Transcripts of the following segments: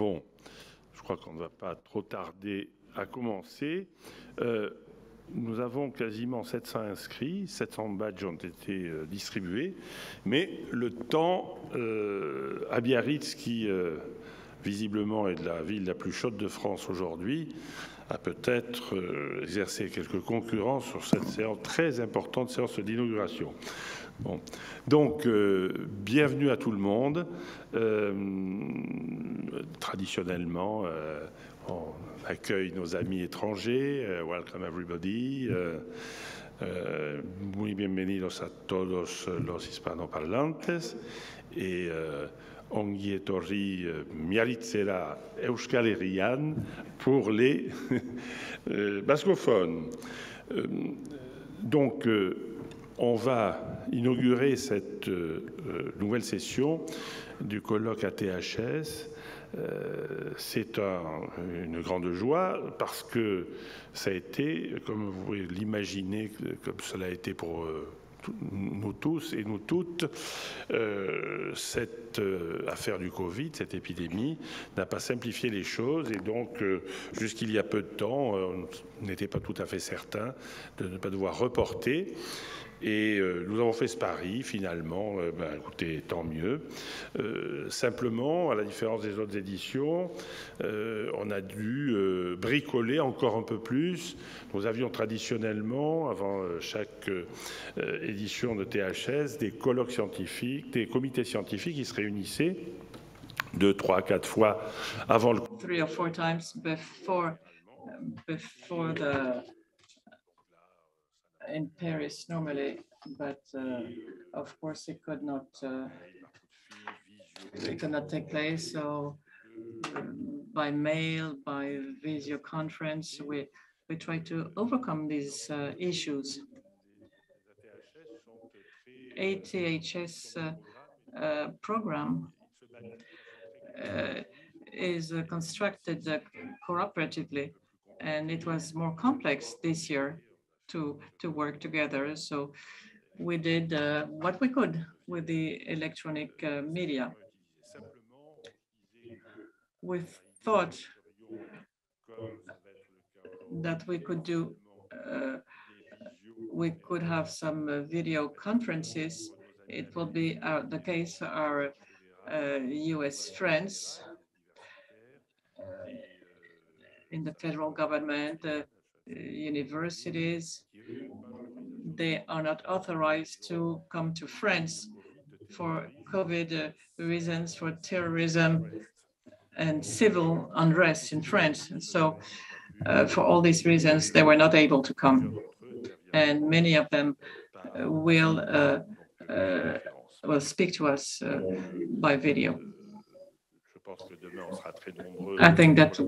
Bon, je crois qu'on ne va pas trop tarder à commencer. Nous avons quasiment 700 inscrits, 700 badges ont été distribués, mais le temps à Biarritz, qui visiblement est la ville la plus chaude de France aujourd'hui, a peut-être exercé quelques concurrences sur cette séance très importante, séance d'inauguration. Bon. Donc, bienvenue à tout le monde. Traditionnellement, on accueille nos amis étrangers. Welcome everybody. Muy bienvenidos a todos los hispanoparlantes. Et ongi etorri Biarritzera Euskal Herrian pour les bascophones. Donc, on va inaugurer cette nouvelle session du colloque ATHS. C'est une grande joie parce que ça a été, comme vous pouvez l'imaginer, comme cela a été pour nous tous et nous toutes, cette affaire du Covid, cette épidémie, n'a pas simplifié les choses et donc jusqu'il y a peu de temps, on n'était pas tout à fait certain de ne pas devoir reporter. Et nous avons fait ce pari, finalement, écoutez, tant mieux. Simplement, à la différence des autres éditions, on a dû bricoler encore un peu plus. Nous avions traditionnellement, avant chaque édition de THS, des colloques scientifiques, des comités scientifiques qui se réunissaient 2, 3, 4 fois avant le... 3 or 4 times before the... in Paris normally, but of course it could not take place. So by mail, by video conference, we try to overcome these issues. ATHS program is constructed cooperatively, and it was more complex this year to work together. So we did what we could with the electronic media. We thought that we could do, we could have some video conferences. It will be the case for our US friends in the federal government, universities. They are not authorized to come to France for COVID reasons, for terrorism and civil unrest in France. So for all these reasons, they were not able to come. And many of them will speak to us by video. I think that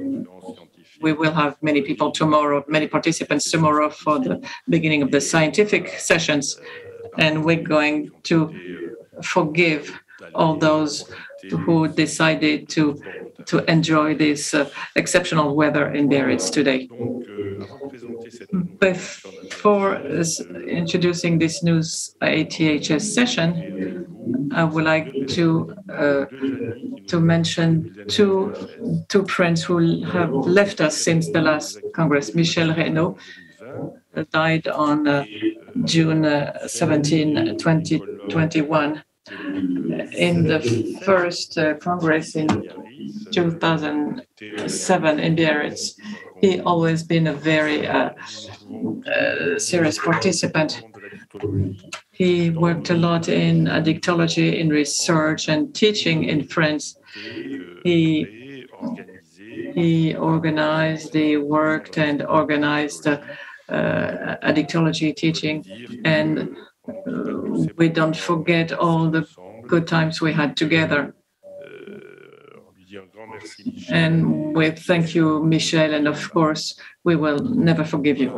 we will have many people tomorrow, many participants tomorrow for the beginning of the scientific sessions, and we're going to forgive all those who decided to enjoy this exceptional weather in Biarritz today. Before introducing this new ATHS session, I would like to mention two friends who have left us since the last Congress. Michel Reynaud died on June 17, 2021. In the first Congress in 2007 in Biarritz, he always been a very serious participant. He worked a lot in addictology, in research and teaching in France. He organized, he worked and organized addictology teaching, and we don't forget all the good times we had together. And we thank you, Michel, and of course, we will never forget you.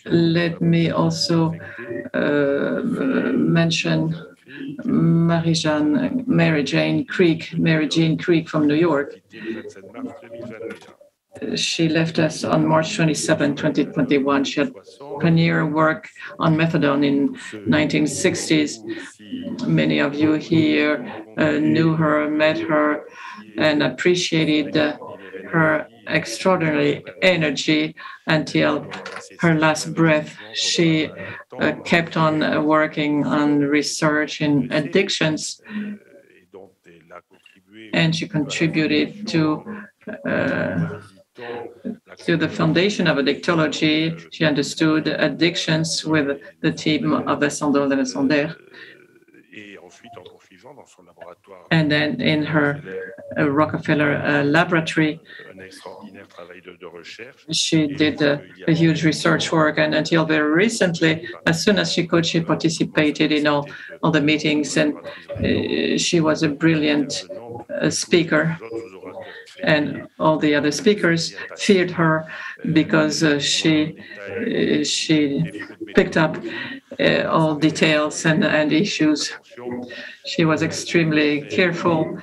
Let me also mention Mary Jane Creek from New York. She left us on March 27, 2021. She had pioneer work on methadone in 1960s. Many of you here knew her, met her, and appreciated her extraordinary energy until her last breath. She kept on working on research in addictions, and she contributed to the foundation of addictology. She understood addictions with the team of Vincent Dole. And then in her Rockefeller laboratory, she did a huge research work, and until very recently, as soon as she could, she participated in all the meetings, and she was a brilliant speaker. And all the other speakers feared her because she picked up all details and issues. She was extremely careful.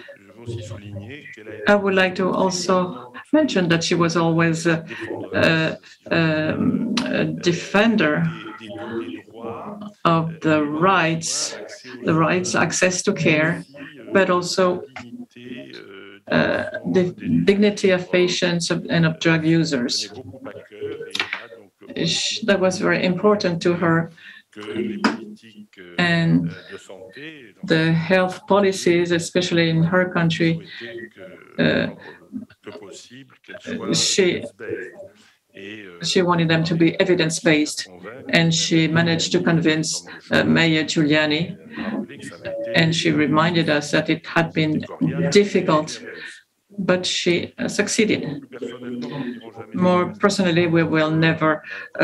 I would like to also mention that she was always a defender of the rights, access to care, but also the dignity of patients and of drug users. That was very important to her. And the health policies, especially in her country, she wanted them to be evidence-based, and she managed to convince Mayor Giuliani, and she reminded us that it had been difficult, but she succeeded. More personally, we will never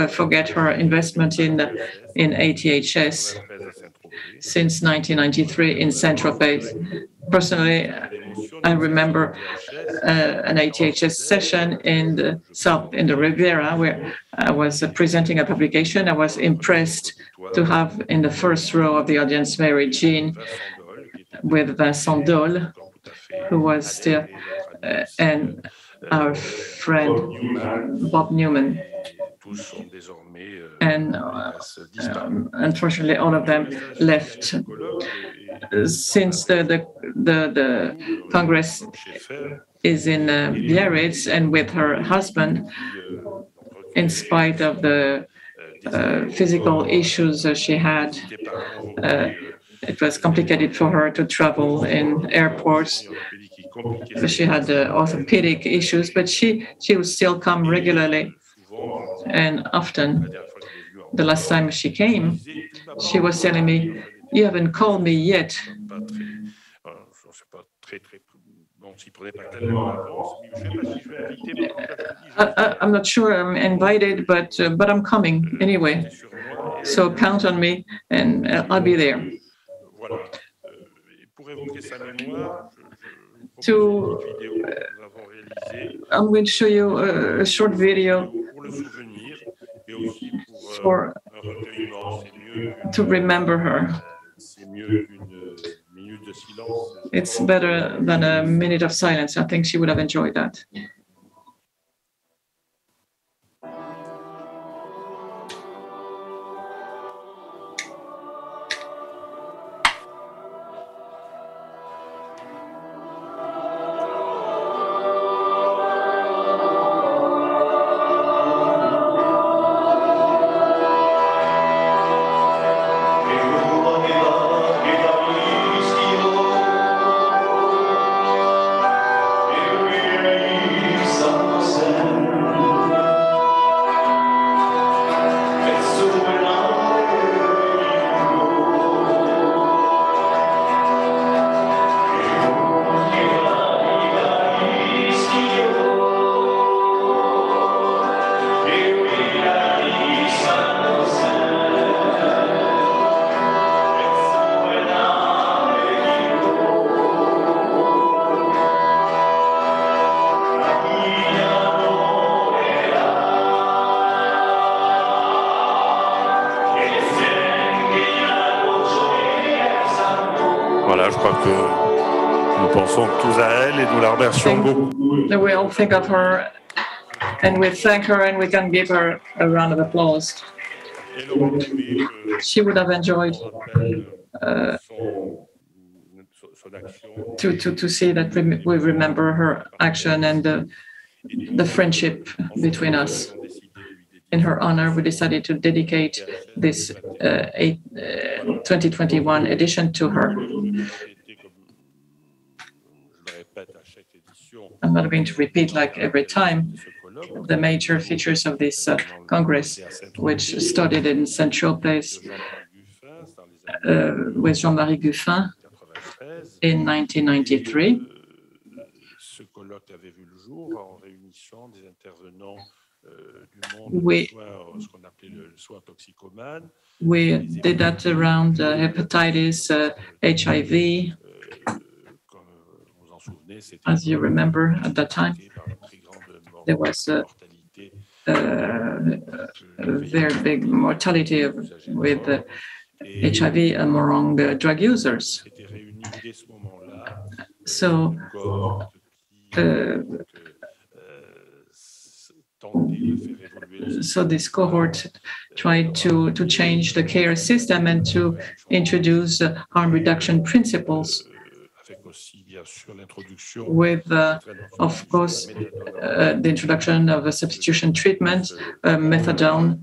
forget her investment in ATHS since 1993 in Saint-Tropez. Personally, I remember an ATHS session in the Riviera where I was presenting a publication. I was impressed to have in the first row of the audience Mary Jean with Vincent Dole, who was still, and our friend Bob Newman. And unfortunately, all of them left. Since the Congress is in Biarritz, and with her husband, in spite of the physical issues she had, it was complicated for her to travel in airports. She had orthopedic issues, but she would still come regularly. And often, the last time she came, she was telling me, "You haven't called me yet." I'm not sure I'm invited, but I'm coming anyway. So count on me, and I'll be there. I'm going to show you a short video to remember her. It's better than a minute of silence. I think she would have enjoyed that. Voilà, je crois que nous pensons tous à elle et nous la remercions beaucoup. We all think of her And we thank her, and we can give her a round of applause. She would have enjoyed to see that we remember her action and the friendship between us. In her honor, we decided to dedicate this 2021 edition to her. I'm not going to repeat like every time the major features of this Congress, which started in Saint-Tropez with Jean-Marie Guffin in 1993. We did that around hepatitis, HIV. As you remember, at that time, there was a very big mortality with HIV among drug users. So this cohort tried to change the care system and to introduce harm reduction principles with, of course, the introduction of a substitution treatment, methadone.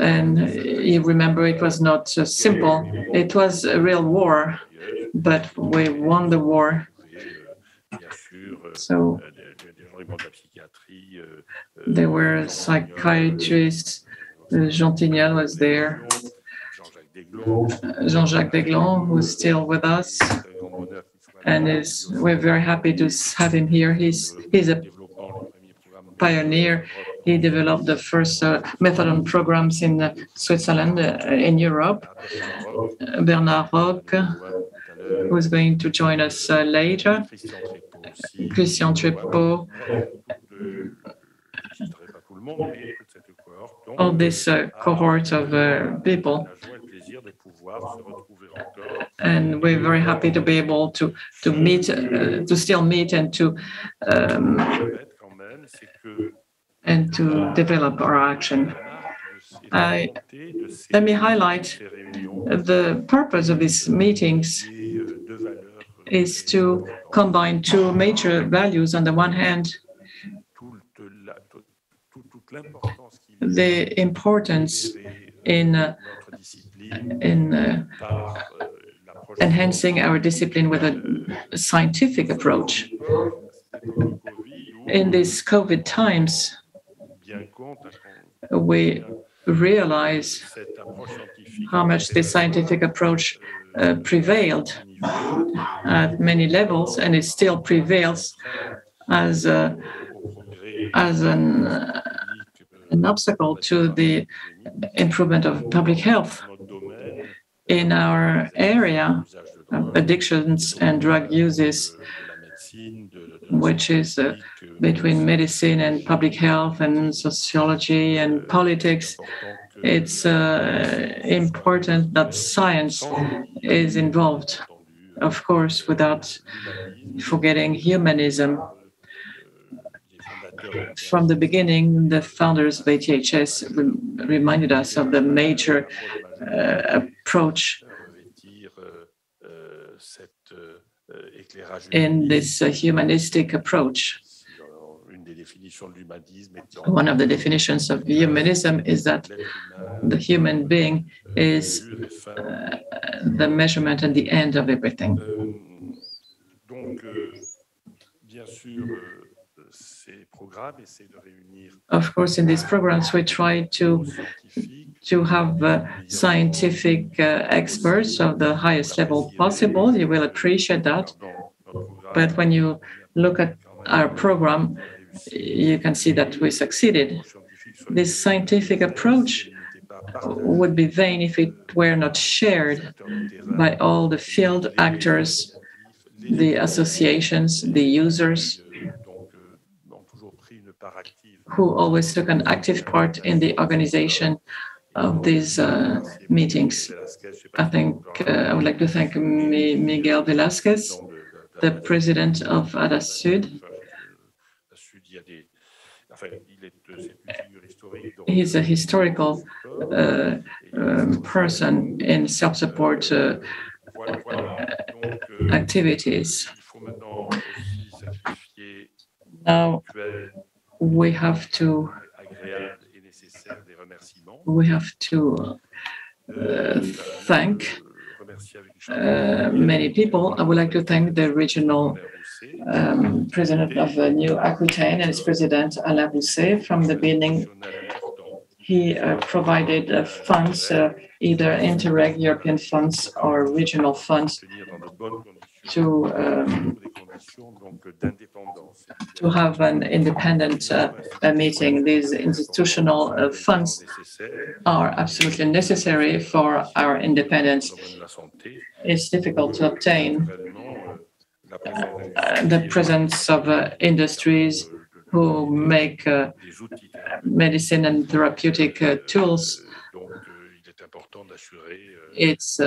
And you remember it was not simple. It was a real war, but we won the war. So there were psychiatrists. Jean Tignal was there. Jean-Jacques Deglon, who's still with us. And we're very happy to have him here. He's a pioneer. He developed the first methadone programs in Switzerland, in Europe. Bernard Roque, who's going to join us later. Christian Trepot. All this cohort of people. And we're very happy to be able to meet, to still meet, and to develop our action. Let me highlight the purpose of these meetings is to combine two major values. On the one hand, the importance in enhancing our discipline with a scientific approach. In these COVID times, we realize how much the scientific approach prevailed at many levels, and it still prevails as an obstacle to the improvement of public health. In our area of addictions and drug uses, which is between medicine and public health and sociology and politics, it's important that science is involved, of course, without forgetting humanism. From the beginning, the founders of ATHS reminded us of the major approach in this humanistic approach. One of the definitions of humanism is that the human being is the measurement and the end of everything. Of course, in these programs, we try to have scientific experts of the highest level possible. You will appreciate that. But when you look at our program, you can see that we succeeded. This scientific approach would be vain if it were not shared by all the field actors, the associations, the users, who always took an active part in the organization of these meetings. I think I would like to thank Miguel Velasquez, the president of ATHS Sud. He's a historical person in self-support activities. Now we have to thank many people. I would like to thank the regional president of New Aquitaine and its president Alain Rousset. From the beginning, he provided funds, either Interreg European funds or regional funds, to have an independent meeting. These institutional funds are absolutely necessary for our independence. It's difficult to obtain the presence of industries who make medicine and therapeutic tools. It's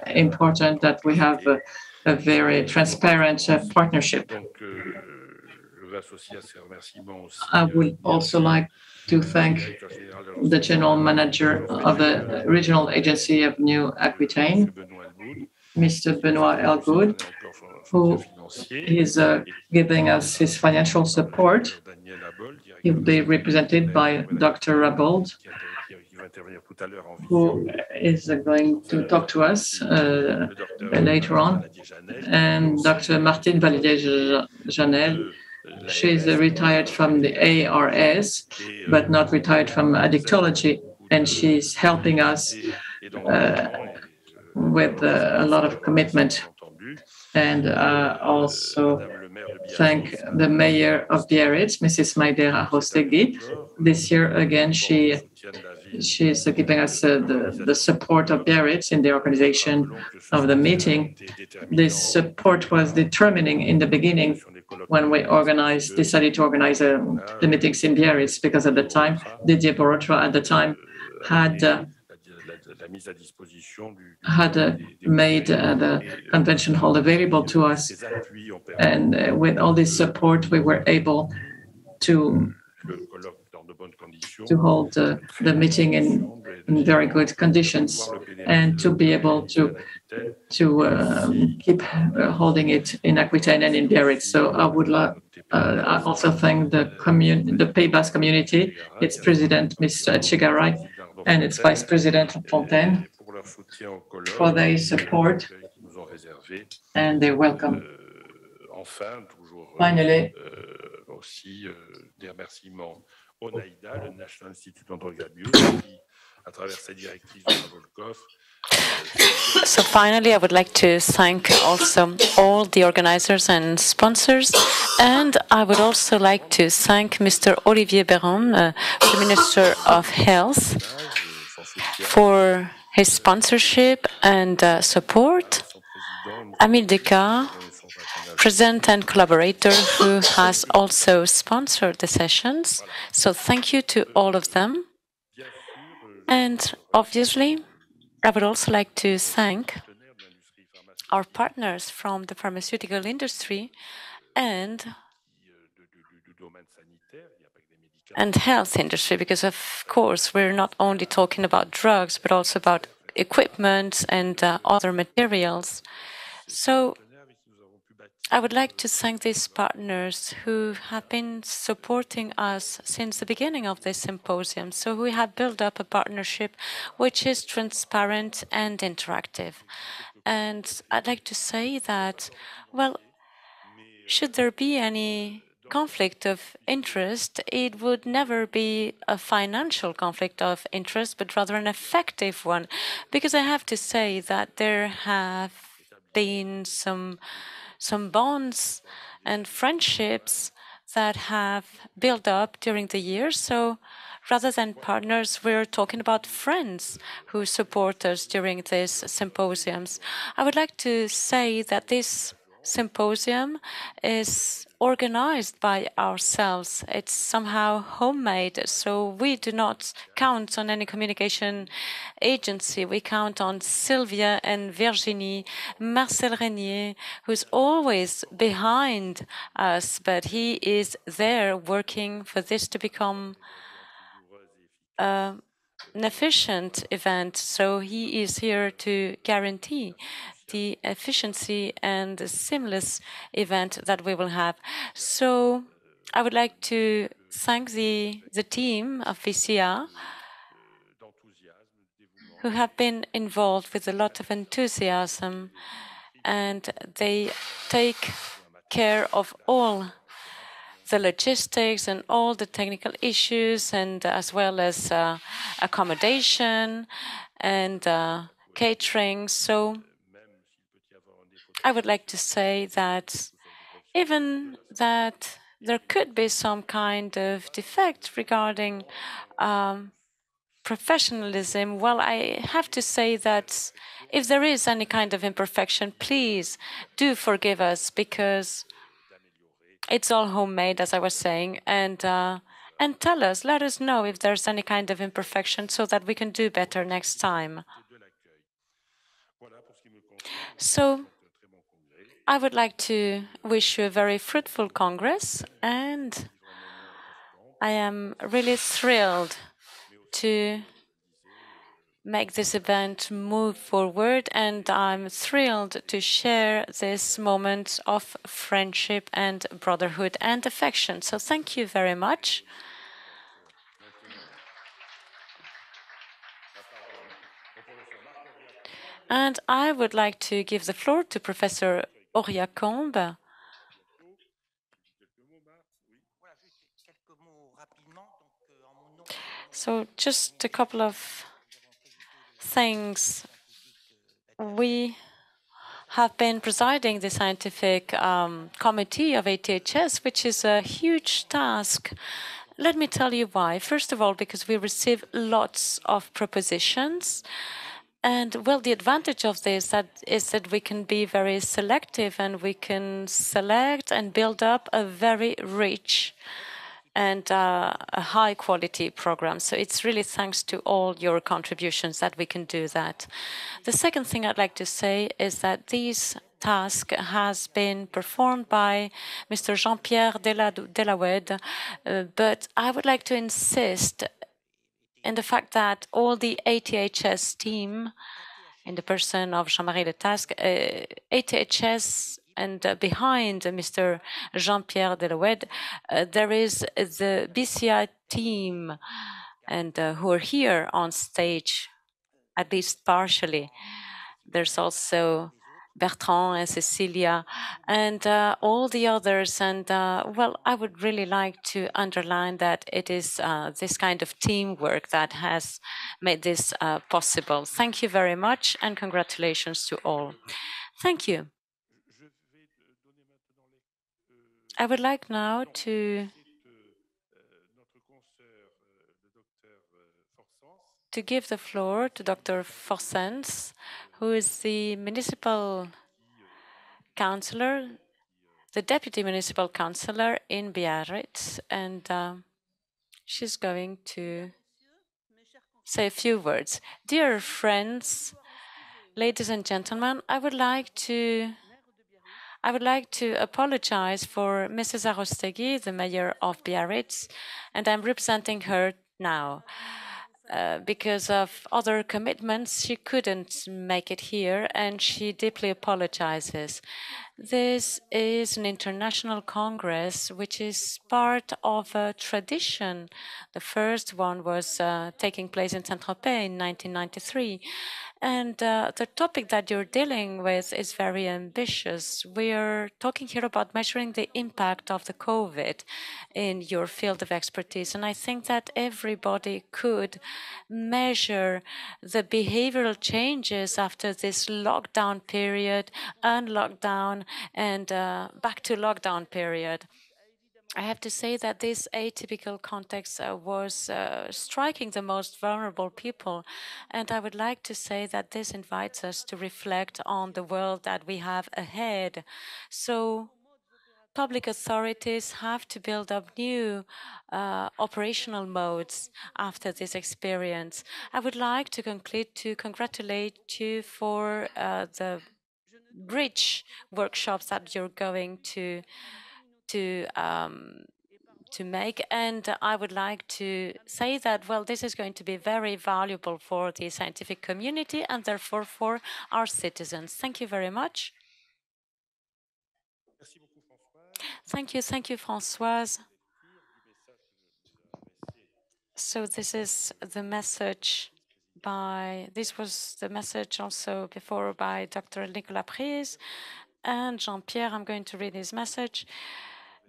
important that we have a very transparent partnership. I would also like to thank the general manager of the regional agency of New Aquitaine, Mr. Benoit Elgood, who is giving us his financial support. He will be represented by Dr. Rabold, who is going to talk to us later on, and Dr. Martine Validé-Janel. She's retired from the ARS, but not retired from addictology, and she's helping us with a lot of commitment. And also thank the mayor of Biarritz, Mrs. Maïdera Hostegui. This year, again, she's giving us the support of Biarritz in the organization of the meeting. This support was determining in the beginning when we decided to organize the meetings in Biarritz, because at the time, Didier Borotra at the time had made the convention hall available to us. And with all this support, we were able to hold the meeting in very good conditions, and to be able to keep holding it in Aquitaine and in Biarritz. So I would I also thank the Pays Basque community, its president, Mr. Etchegaray, and its vice president, Fontaine, for their support and their welcome. Finally, so finally, I would like to thank also all the organizers and sponsors, and I would also like to thank Mr. Olivier Béran, the Minister of Health, for his sponsorship and support. Amil Descartes, President and collaborator, who has also sponsored the sessions. So thank you to all of them. And obviously, I would also like to thank our partners from the pharmaceutical industry and health industry, because of course we're not only talking about drugs, but also about equipment and other materials. So I would like to thank these partners who have been supporting us since the beginning of this symposium. So we have built up a partnership which is transparent and interactive. And I'd like to say that, well, should there be any conflict of interest, it would never be a financial conflict of interest, but rather an effective one. Because I have to say that there have been some bonds and friendships that have built up during the years. So rather than partners, we're talking about friends who support us during these symposiums. I would like to say that this symposium is organized by ourselves. It's somehow homemade, so we do not count on any communication agency. We count on Sylvia and Virginie, Marcel Régnier, who's always behind us, but he is there working for this to become an efficient event. So he is here to guarantee the efficiency and the seamless event that we will have. So I would like to thank the team of VCR who have been involved with a lot of enthusiasm, and they take care of all the logistics and all the technical issues, and as well as accommodation and catering. So I would like to say that even that there could be some kind of defect regarding professionalism, well, I have to say that if there is any kind of imperfection, please do forgive us, because it's all homemade, as I was saying, and tell us, let us know if there's any kind of imperfection so that we can do better next time. So I would like to wish you a very fruitful Congress, and I am really thrilled to make this event move forward, and I'm thrilled to share this moment of friendship and brotherhood and affection. So thank you very much. And I would like to give the floor to Professor Auriacombe. So just a couple of things. We have been presiding the scientific committee of ATHS, which is a huge task. Let me tell you why. First of all, because we receive lots of propositions. And well, the advantage of this is that we can be very selective, and we can select and build up a very rich and a high-quality program. So it's really thanks to all your contributions that we can do that. The second thing I'd like to say is that this task has been performed by Mr. Jean-Pierre Delawed, but I would like to insist in the fact that all the ATHS team, in the person of Jean-Marie Le Tasque, ATHS, and behind Mr. Jean-Pierre Delawed, there is the BCI team, and who are here on stage, at least partially. There's also Bertrand and Cecilia and all the others. And well, I would really like to underline that it is this kind of teamwork that has made this possible. Thank you very much, and congratulations to all. Thank you. I would like now to give the floor to Dr. Forsens, who is the municipal councillor, the deputy municipal councillor in Biarritz, and she's going to say a few words. Dear friends, ladies and gentlemen, I would like to apologize for Mrs. Arostegui, the mayor of Biarritz, and I'm representing her now. Because of other commitments, she couldn't make it here, and she deeply apologizes. This is an international congress which is part of a tradition. The first one was taking place in Saint-Tropez in 1993. And the topic that you're dealing with is very ambitious. We're talking here about measuring the impact of the COVID in your field of expertise. And I think that everybody could measure the behavioral changes after this lockdown period, unlockdown, and back to lockdown period. I have to say that this atypical context was striking the most vulnerable people. And I would like to say that this invites us to reflect on the world that we have ahead. So public authorities have to build up new operational modes after this experience. I would like to conclude to congratulate you for the rich workshops that you're going to make. And I would like to say that, well, this is going to be very valuable for the scientific community and therefore for our citizens. Thank you very much. Thank you, Françoise. So this is the message this was the message also before by Dr. Nicolas Pries and Jean-Pierre. I'm going to read his message.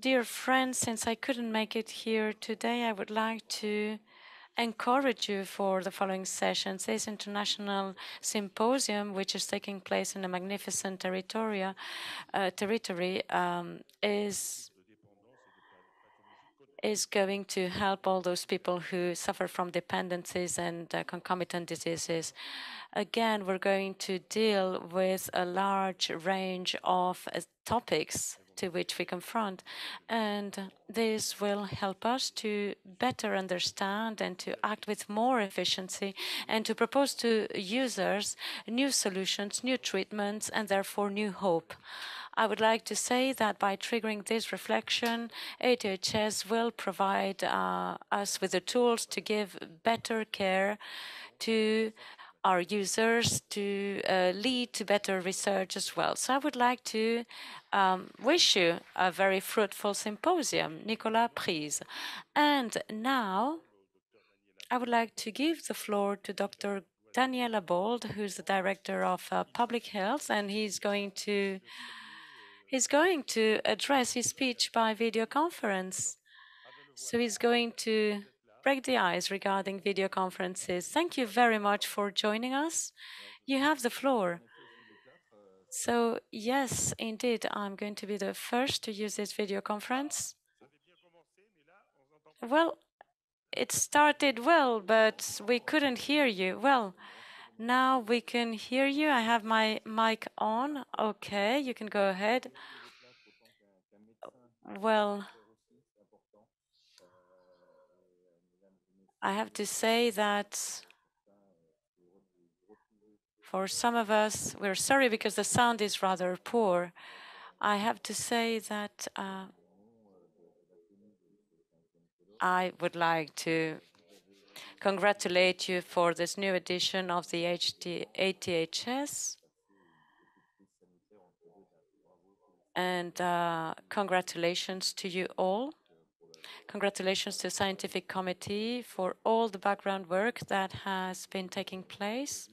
Dear friends, since I couldn't make it here today, I would like to encourage you for the following sessions. This international symposium, which is taking place in a magnificent territory, is going to help all those people who suffer from dependencies and concomitant diseases. Again, we're going to deal with a large range of topics to which we confront, and this will help us to better understand and to act with more efficiency and to propose to users new solutions, new treatments, and therefore new hope. I would like to say that by triggering this reflection, ATHS will provide us with the tools to give better care to our users, to lead to better research as well. So I would like to wish you a very fruitful symposium, Nicolas Pries. And now I would like to give the floor to Dr. Daniel Abold, who's the Director of Public Health, and he's going to address his speech by video conference. So he's going to break the ice regarding video conferences. Thank you very much for joining us. You have the floor. So yes, indeed, I'm going to be the first to use this video conference. Well, it started well, but we couldn't hear you. Well, now we can hear you. I have my mic on. Okay, you can go ahead. Well, I have to say that for some of us, we're sorry because the sound is rather poor. I have to say that I would like to congratulate you for this new edition of the ATHS. And congratulations to you all. Congratulations to the scientific committee for all the background work that has been taking place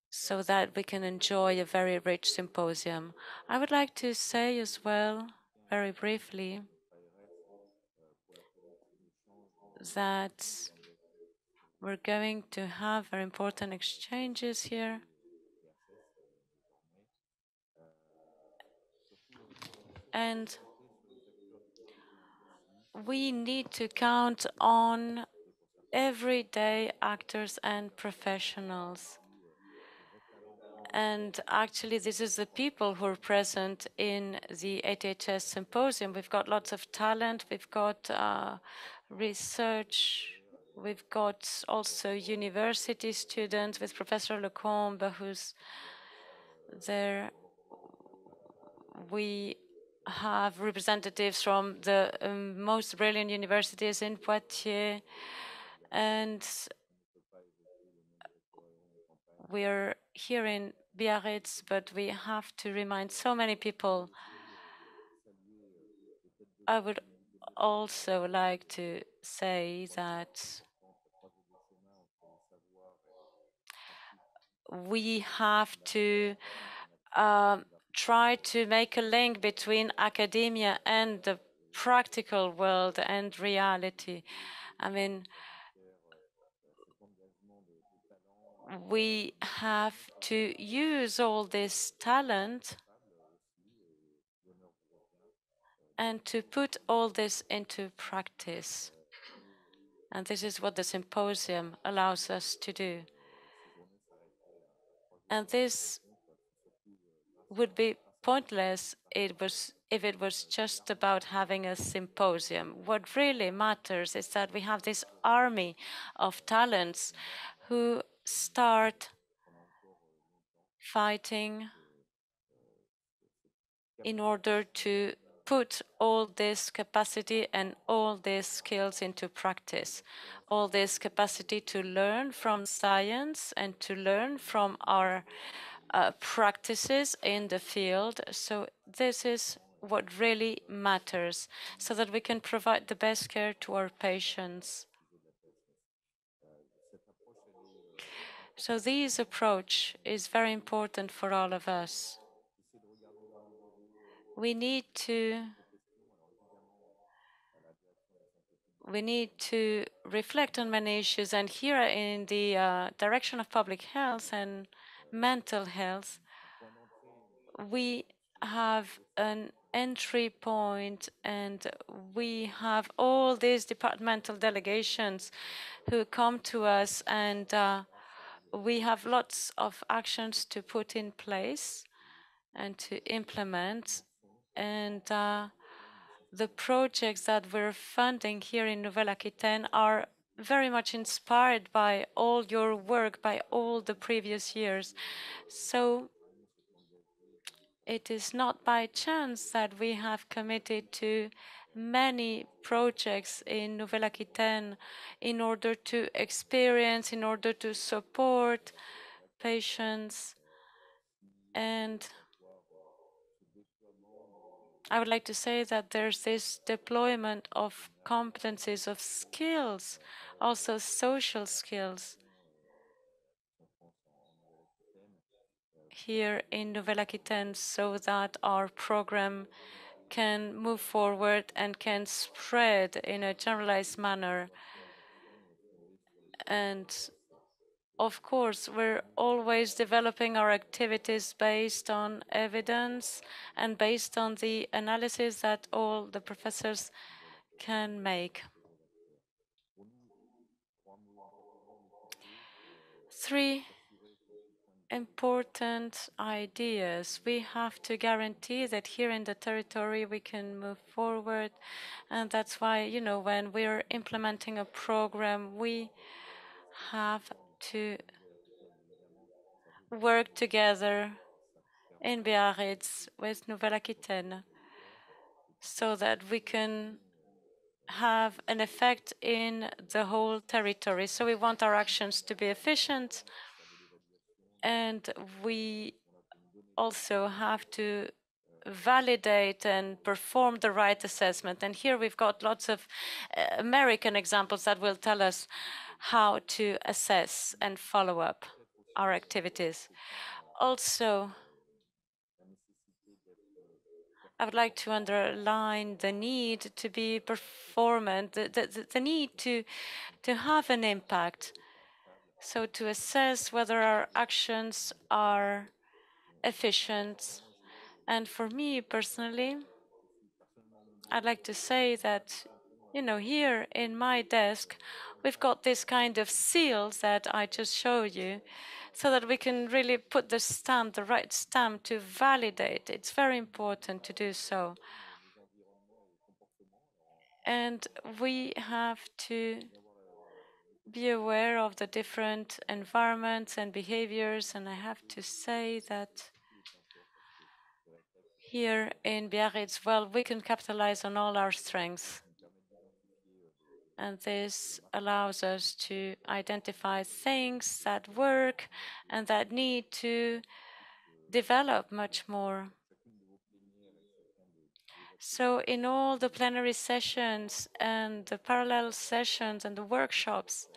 so that we can enjoy a very rich symposium. I would like to say as well, very briefly, that we're going to have very important exchanges here. And we need to count on everyday actors and professionals. And actually, this is the people who are present in the ATHS symposium. We've got lots of talent, we've got research, we've got also university students with Professor Lecombe, who's there. We have representatives from the most brilliant universities in Poitiers, and we're here in Biarritz, but we have to remind so many people. I would also like to say that we have to try to make a link between academia and the practical world and reality. I mean, we have to use all this talent and to put all this into practice. And this is what the symposium allows us to do. And this would be pointless if it was just about having a symposium. What really matters is that we have this army of talents who start fighting in order to put all this capacity and all these skills into practice, all this capacity to learn from science and to learn from our practices in the field. So this is what really matters, so that we can provide the best care to our patients. So this approach is very important for all of us. We need to reflect on many issues, and here in the direction of public health and mental health, we have an entry point, and we have all these departmental delegations who come to us, and we have lots of actions to put in place and to implement. And the projects that we're funding here in Nouvelle-Aquitaine are very much inspired by all your work, by all the previous years. So it is not by chance that we have committed to many projects in Nouvelle-Aquitaine in order to experience, in order to support patients. And I would like to say that there's this deployment of competencies, of skills, also social skills here in Nouvelle-Aquitaine, so that our program can move forward and can spread in a generalized manner. And of course, we're always developing our activities based on evidence and based on the analysis that all the professors can make. Three important ideas. We have to guarantee that here in the territory we can move forward. And that's why, you know, when we're implementing a program, we have to work together in Biarritz with Nouvelle-Aquitaine so that we can have an effect in the whole territory. So we want our actions to be efficient, and we also have to validate and perform the right assessment. And here we've got lots of American examples that will tell us how to assess and follow up our activities. Also, I would like to underline the need to be performant, the need to have an impact. So to assess whether our actions are efficient. And for me personally, I'd like to say that, you know, here in my desk, we've got this kind of seals that I just showed you, so that we can really put the stamp, the right stamp to validate. It's very important to do so. And we have to be aware of the different environments and behaviors. And I have to say that here in Biarritz, well, we can capitalize on all our strengths. And this allows us to identify things that work and that need to develop much more. So in all the plenary sessions and the parallel sessions and the workshops,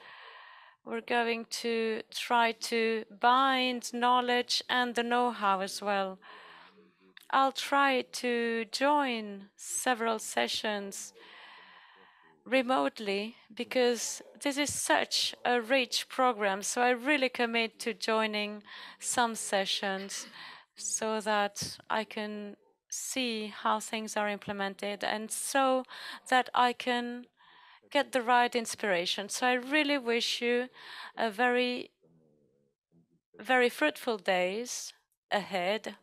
we're going to try to bind knowledge and the know-how as well. I'll try to join several sessions remotely because this is such a rich program. So I really commit to joining some sessions so that I can see how things are implemented and so that I can get the right inspiration. So I really wish you a very, very fruitful days ahead.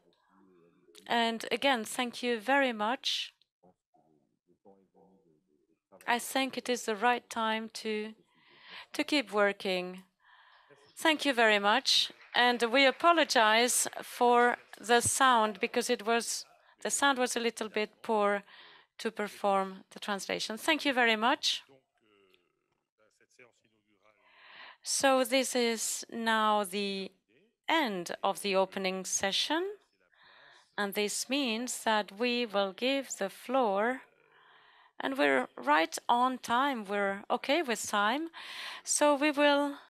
And again, thank you very much. I think it is the right time to keep working. Thank you very much. And we apologize for the sound because the sound was a little bit poor to perform the translation. Thank you very much. So this is now the end of the opening session. And this means that we will give the floor, and we're right on time. We're okay with time. So we will